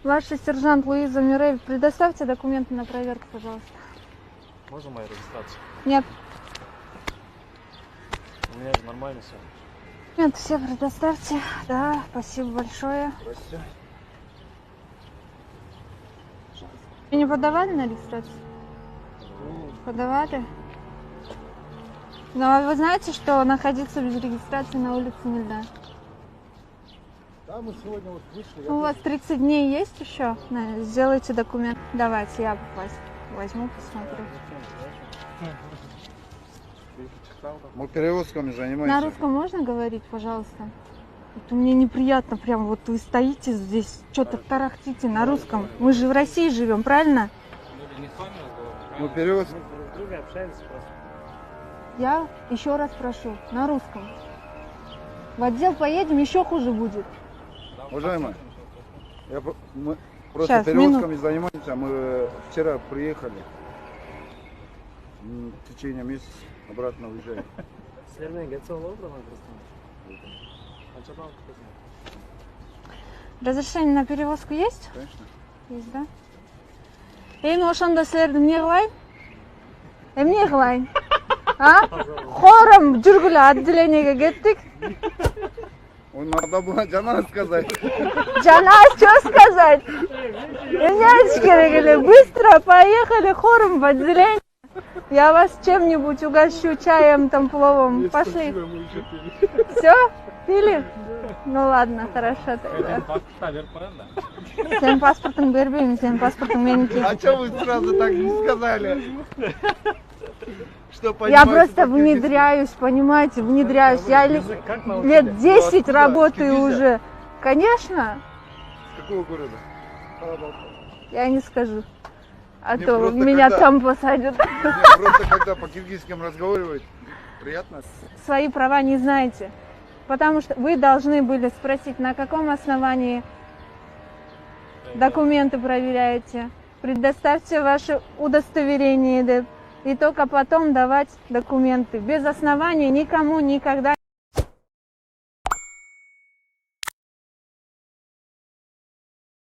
Ваша сержант Луиза Мирель, предоставьте документы на проверку, пожалуйста. Можно мою регистрацию? Нет. У меня же нормально все. Документы все предоставьте. Да, спасибо большое. Здравствуйте. Вы не подавали на регистрацию? Подавали? Но вы знаете, что находиться без регистрации на улице нельзя? Да, мы сегодня вот вышли. У вас 30 дней есть еще? Сделайте документ. Давайте, я возьму, посмотрю. Мы перевозками занимаемся. На русском можно говорить, пожалуйста? Вот мне неприятно, прям вот вы стоите здесь, что-то тарахтите на русском. Мы же в России живем, правильно? Мы перевозки. Друг друга общаемся просто. Я еще раз прошу, на русском. В отдел поедем, еще хуже будет. Уважаемые, мы просто Сейчас, перевозками занимаемся. Мы вчера приехали. В течение месяца обратно уезжаем. Сіздермен geçen olur mu Қаншадан Разрешение на перевозку есть? Конечно. Есть, да? Эми ошондо силерди эмне кылайын? Эмне кылайын? А? Хором жүргүлө отделениеге кеттик. Надо было Жана сказать. Жана, что сказать? Эмне айтыш керек эле? Быстро поехали хором в отделение. Я вас чем-нибудь угощу, чаем, там, пловом. Пошли. Все? Пили? Ну ладно, хорошо тогда. Сенин паспортун бербейм, сенин паспортун меники. А что вы сразу так не сказали? Что, Я понимаете, просто по-киргизски? внедряюсь, понимаете, внедряюсь. Я лет 10 работаю уже. Конечно, С какого города? я не скажу. А Мне то просто меня когда- там посадят. Нет, просто когда по-киргизским разговаривать, приятно. Свои права не знаете. Потому что вы должны были спросить, на каком основании документы проверяете. Предоставьте ваше удостоверение, и только потом давать документы. Без оснований никому никогда